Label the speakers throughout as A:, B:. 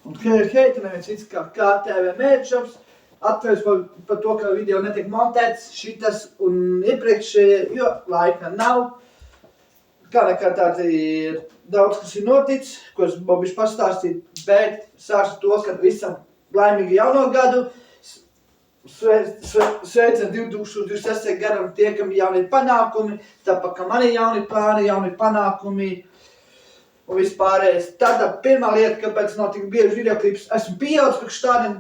A: Un heita neviens cits kā KTV mērķšops. Atveras par to, ka video netiek montēts šitas un iepriekšējie, jo laika nav. Kā nekā tādi ir daudz, kas ir noticis, ko es bišķi pastāstīju, bet sākšu to, ka visam laimīgi jauno gadu. Sveicam 2026. gadam tiekam jauni panākumi, tāpat kā mani jauni plāni, jauni panākumi un vispārējais. Tāda pirmā lieta, kāpēc nav tik bieži videoklips, esmu pieaudzis priekš tādiem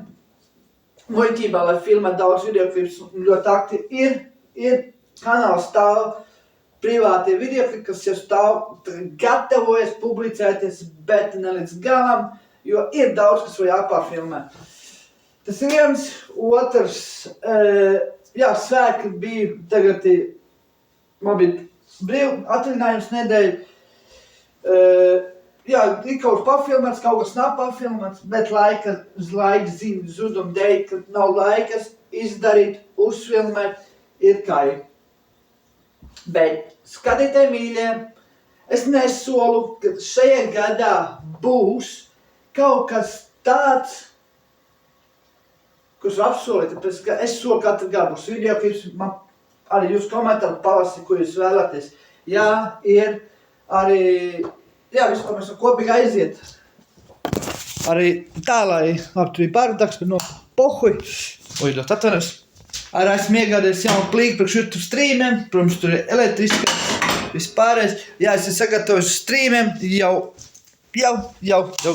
A: muļķībā, lai filmētu daudz videoklips, ļoti aktīvi ir kanāls stāv privātie videoklipi, kas jau stāv gatavojas publicēties, bet ne līdz galam, jo ir daudz, kas vēl jāpārfilmē. Tas ir viens, otrs, svētki bija, tagad man bija atvaļinājums nedēļa, ir kaut kas pafilmēts, kaut kas nav pafilmēts, bet laika ziņu zuduma dēļ, ka nav laikas izdarīt, uzfilmēt, ir kā ir. Bet skatītāji mīļie, es nesolu, ka šajā gadā būs kaut kas tāds, kurš apsolīt, tāpēc, ka es solu katru gadu būs videoklips, man arī jūs komentāri palasi, ko jūs vēlaties. Jā, ir arī, vispār mēs kopīgi aiziet. Arī tā, lai, labi, tur bija pārdaks, bet no pohuj. Ļoti atvainojos. Arī esmu iegādājies jaunu plīku priekš YouTube streamiem, protams, tur ir elektriski, vispārējais. Jā, es sagatavoju streamiem, jau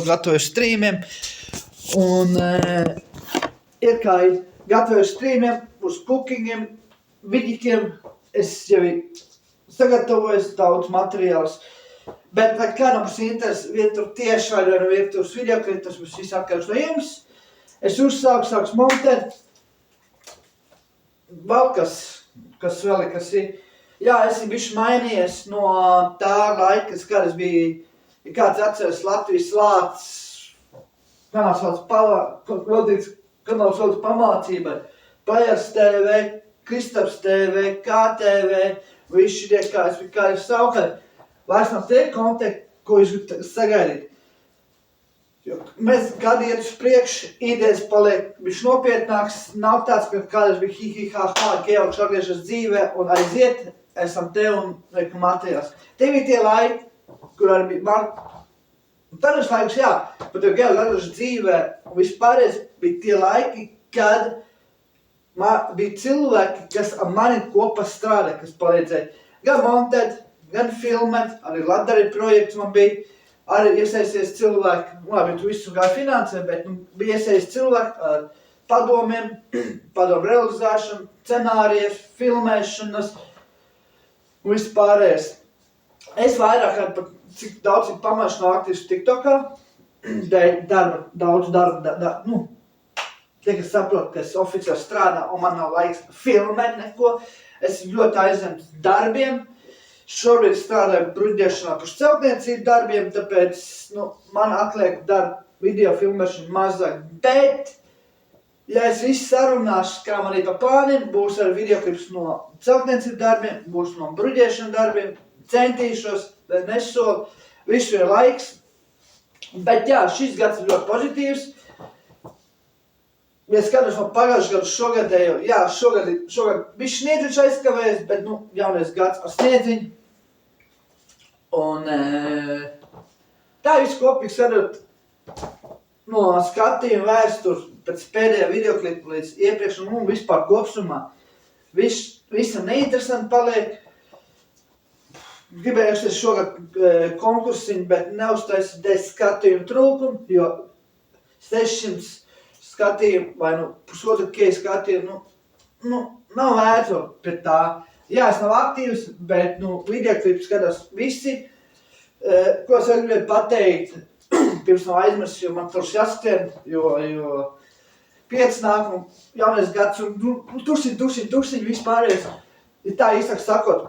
A: gatavoju streamiem. Un ir kā ir gatavoju streamiem, uz cookingiem, vidikiem. Es jau sagatavoju daudz materiālus. Bet, vai kādam būs interesi, viet tur tiešā vai viet tur videoklipi, tas būs viss atkarīgs no jums. Es sāks montēt. Vēl kas ir. Jā, es bišķi mainījies no tā laika, kad es biju, ja kāds atceras Latvijas Lācis, kanāls sauc pamācībai, Pajars TV, Kristaps TV, KTV, visi šie, kā es saukāju. Vairs nav tie kontekti, ko jūs sagaidīt. Jo mēs gadi iet uz priekšu, idejas paliek bišķi nopietnāks, nav tāds, ka kādreiz bija hi-hi-ha-ha, ieaugšu atgriežas dzīvē un aiziet, esam te un reikam Matejās. Tie bija tie laiki, kur arī bija man, un tādus laikus, pat jau ieaugšu atgriežas dzīvē un vispārējais bija tie laiki, kad bija cilvēki, kas ar mani kopā strādā, kas palīdzēja gan montēt, gan filmēt, arī Ladari projekts man bija, arī iesaisties cilvēki, labi, tu visu gāja finansē, bet bija iesaisties cilvēki ar padomiem, padomu realizēšanu, scenārijas, filmēšanas un vispārējais. Es vairāk, cik daudz ir pamāšu no aktīvs TikTokā, daudz darba, tie, kas saprot, ka es oficiāli strādā un man nav laiks filmēt neko, es ļoti aizņemts darbiem. Šobrīd strādāju bruģēšanā par celtniecību darbiem, tāpēc man atliek darba video filmēšana mazāk. Bet, ja es visu sarunāšu, kā man ir pa plāniem, būs arī videoklips no celtniecību darbiem, būs no bruģēšana darbiem, centīšos, bet nesolu, visu ir laiks. Bet šis gads ir ļoti pozitīvs. Ja skatos no pagājušā gadu šogad, šogad bija sniedziņš aizkavējies, bet, jaunais gads ar sniedziņu. Un tā visu kopīgi sadot no skatījuma vēstures pēc pēdējā videoklipa līdz iepriekš un vispār kopsumā. Visam neinteresanti paliek. Gribēju šogad konkursiņu, bet neuztaisīt dēļ skatījuma trūkumu, jo 600 skatījumu vai 1,5 skatījumu, nav vērts pret tā. Jā, es nav aktīvs, bet, videoklips skatās visi. Ko es vēl gribēju pateikt, pirms nav aizmirst, jo man tur jāskrien, jo 5 nāk un jaunais gads un tusiņ vispārējais. Ja tā īstāk sakot,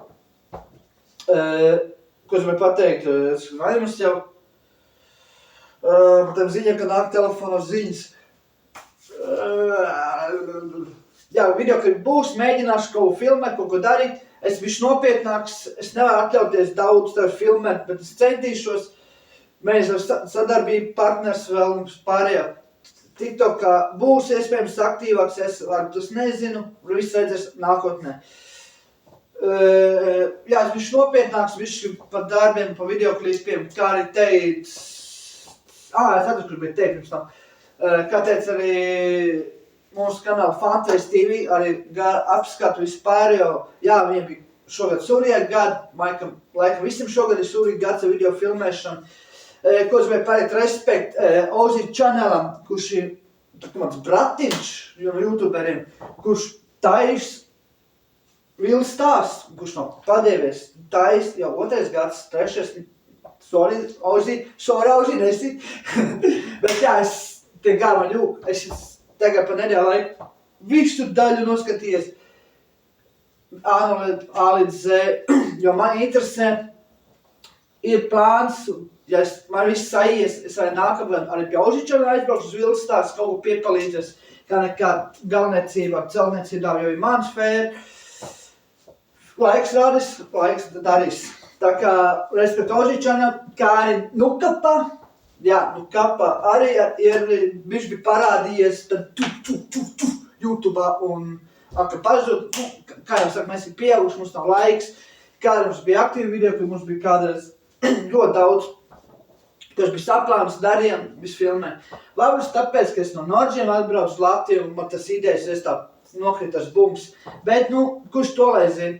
A: ko es gribēju pateikt, es aizmirst jau, par tiem ziņām, ka nāk telefonos ziņas. Videoklipi būs, mēģināšu kaut ko filmēt, kaut ko darīt. Es bišķi nopietnāks, es nevaru atļauties daudz tev filmēt, bet es centīšos. Mēs ar sadarbību partners vēl mums pārējā. TikTokā būs iespējams aktīvāks, es varbūt nezinu, viss redzēs nākotnē. Jā, es bišķi nopietnāks, bišķi par darbiem, par videoklipiem, kā arī teic... es atceros, kur bija teikt pirms tam. Kā teica arī mūsu kanāla Fantaise TV, arī apskatu vispār, jo, jā, viņiem bija šogad Surija gadu, laikam visiem šogad ir Surija gads ar video filmēšanu. Ko es gribēju pateikt, respekt Ozī čanelam, kurš ir mans bratiņš no youtuberiem, kurš tais Vils stāsts, kurš nav padēvies, tais jau 2. gads, 3. Sorry, Ozī, nesi. Bet jā, es tie gāma ļūk, es tagad pa nedēļu laiku visu daļu noskatījies A līdz Z, jo man interesē, ir plāns, ja man viss saies, es arī nākamajam arī pie Ožičana aizbraukšu uz Vils stāsts, kaut ko piepalīdzes, kā nekā galvniecībā, celtniecībā, jo ir man sfēra. Laiks rādis, laiks darīs. Tā kā respekt Ožičana, kā arī Nukapa, jā, Nukapa arī ir bišķi parādījies tad YouTube'ā un ka pazud, kā jau saka, mēs ir pieauguši, mums nav laiks, kāda mums bija aktīva video, ka mums bija kādreiz ļoti daudz, kas bija saplāns, darījām, visu filmē. Varbūt tāpēc, ka es no Nordžiem atbraucu uz Latviju un man tas idejas, es tā nokritas bums, bet, kurš to lai zina?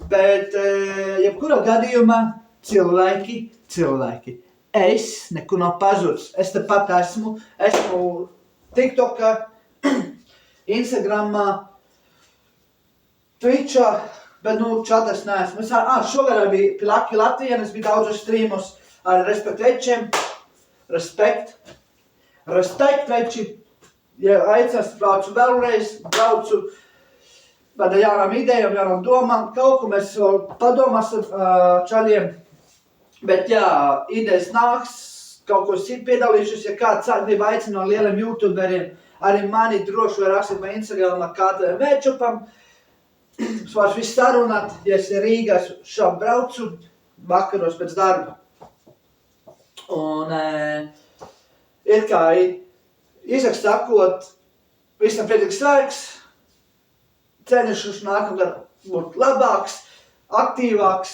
A: Bet, jebkurā gadījumā, cilvēki, es nekur nav pazudis. Es tepat esmu TikTokā, Instagramā, Twitchā, bet, čatā es neesmu. Šogad bija Pilaki Latvijā, es biju daudz streamos ar respekt večiem, respekt veči, ja aicinās, braucu vēlreiz, ar jaunām idejām, jaunām domām, kaut ko mēs vēl padomāsim čaļiem, bet jā, idejas nāks, kaut ko es piedalīšos, ja kāds grib aicināt no lieliem youtuberiem, arī mani droši var rakstīt man Instagramā KTV Mērčupam, es varu visu sarunāt, ja es Rīgā šāp braucu, vakaros pēc darba. Un ir kā, īsāk sakot, visam priecīgs sveiks, cenšos nākamgad būt labāks, aktīvāks,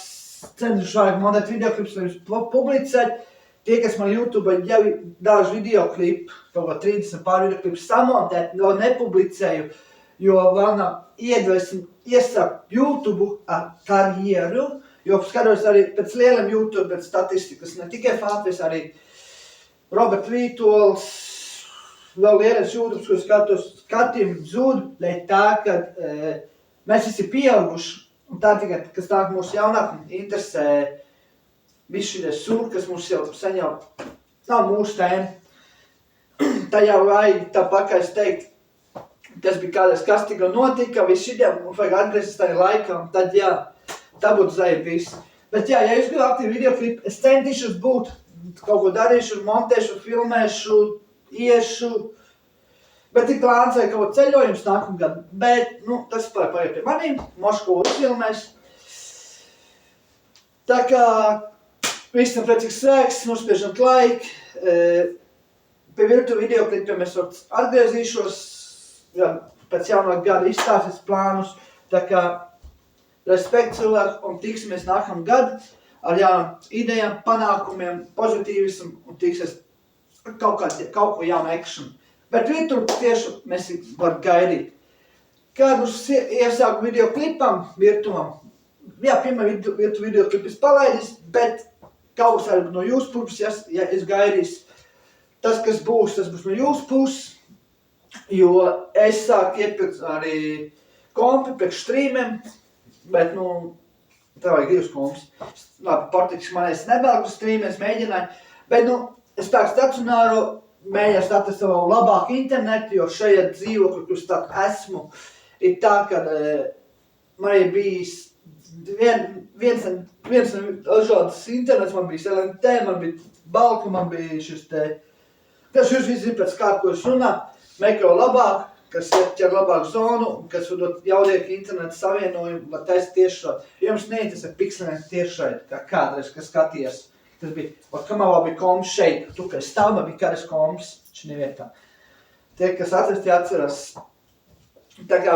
A: cenšos vajag montēt videoklipus, lai jūs publicēt. Tie, kas man YouTube jau ir daži videoklipi, kaut kā 30 pār videoklipus samontēt, vēl nepublicēju, jo vēl nav iedvesmi iesākt YouTube ar karjeru, jo skatos arī pēc lieliem YouTube, pēc statistikas, ne tikai Fantaise, arī Robert Vītols, vēl lielas YouTube, ko skatījumi zūd, lai tā, ka mēs visi pieauguši, un tā tikai, kas nāk mūsu jaunākumi, interesē visu šies sūd, kas mums jau sen jau nav mūsu tēma. Tā jau vajag tāpat, kā es teikt, tas bija kādreiz kas tikko notika, viss šitiem, mums vajag atgriezties tajā laikā, un tad jā, tā būtu zaibīs. Bet jā, ja jūs gribat aktīvi videoklipi, es centīšos būt, kaut ko darīšu, montēšu, filmēšu, iešu, bet ir plāns vai kaut ceļojums nākamgad, bet, tas paiet pie manīm, Moško uzfilmēs. Tā kā visam priecīgs sveiks, nospiežam laiku, pie virtu videoklipiem es atgriezīšos, pēc jaunā gada izstāstīs plānus, tā kā respekt cilvēku un tiksimies nākamgad ar jaunām idejām, panākumiem, pozitīvismu un tiksies kaut ko jaunu action. Bet tur tieši mēs varam gaidīt. Kādu iesāku videoklipam, virtuvam, jā, pirmā virtu videoklipis palaidis, bet kaut kas arī no jūsu puses, ja es gaidīs. Tas, kas būs, tas būs no jūsu puses, jo es sāku iepirkt arī kompi priekš streamiem, bet, tā vajag 2 kompis. Labi, partiks man es nebēgu streamiem, es mēģināju, bet, es tā stacionāru mēģināšu atrast savu labāku internetu, jo šajā dzīvokļu, kurš tā esmu, ir tā, ka man ir bijis viens dažādas internets, man bija LNT, man bija Balka, man bija šis te. Tas jūs visi zin pēc kā, ko es runā, meklēju labāk, kas ķer labāku zonu, kas var dot jaudieku internetu savienojumu, lai taisa tiešraidi. Jums neinteresē pikselēt tiešraidi, kā kādreiz, kas skaties. Tas bija, kamā vēl bija koms šeit, tu, ka es stāv, man bija karas koms, šī vietā. Tie, kas atrasti atceras. Tā kā,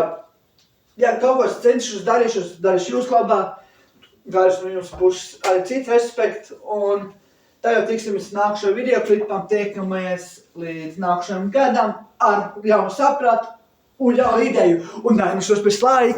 A: jā, kaut ko es cenšos darīšu jūs labā, gājus no jums puses arī citu respektu, un tā jau tiksimies nākušo videoklipam, tiekamies līdz nākušajam gadam ar jaunu sapratu un jaunu ideju, un nākušos pēc laika.